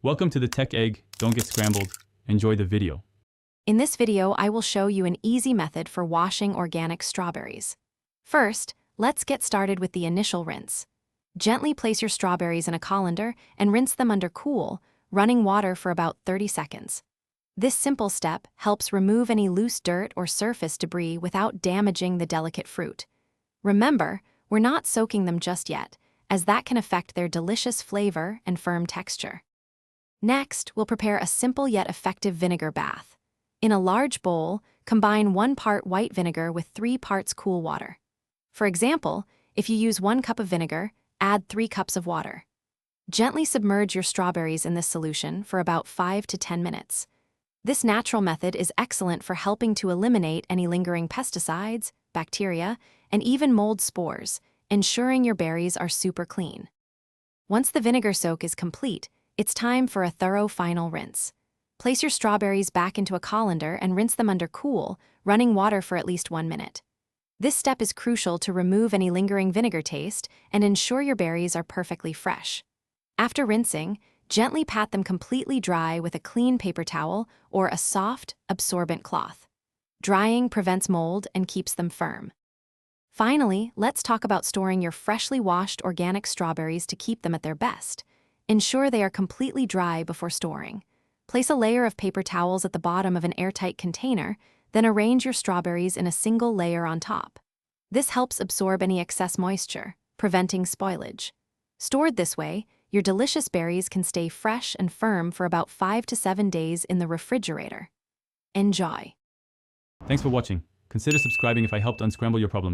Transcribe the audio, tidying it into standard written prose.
Welcome to the Tech Egg. Don't get scrambled. Enjoy the video. In this video, I will show you an easy method for washing organic strawberries. First, let's get started with the initial rinse. Gently place your strawberries in a colander and rinse them under cool, running water for about 30 seconds. This simple step helps remove any loose dirt or surface debris without damaging the delicate fruit. Remember, we're not soaking them just yet, as that can affect their delicious flavor and firm texture. Next, we'll prepare a simple yet effective vinegar bath. In a large bowl, combine 1 part white vinegar with 3 parts cool water. For example, if you use 1 cup of vinegar, add 3 cups of water. Gently submerge your strawberries in this solution for about 5 to 10 minutes. This natural method is excellent for helping to eliminate any lingering pesticides, bacteria, and even mold spores, ensuring your berries are super clean. Once the vinegar soak is complete, it's time for a thorough final rinse. Place your strawberries back into a colander and rinse them under cool, running water for at least 1 minute. This step is crucial to remove any lingering vinegar taste and ensure your berries are perfectly fresh. After rinsing, gently pat them completely dry with a clean paper towel or a soft, absorbent cloth. Drying prevents mold and keeps them firm. Finally, let's talk about storing your freshly washed organic strawberries to keep them at their best. Ensure they are completely dry before storing. Place a layer of paper towels at the bottom of an airtight container, then arrange your strawberries in a single layer on top. This helps absorb any excess moisture, preventing spoilage. Stored this way, your delicious berries can stay fresh and firm for about 5 to 7 days in the refrigerator. Enjoy! Thanks for watching. Consider subscribing if I helped unscramble your problems.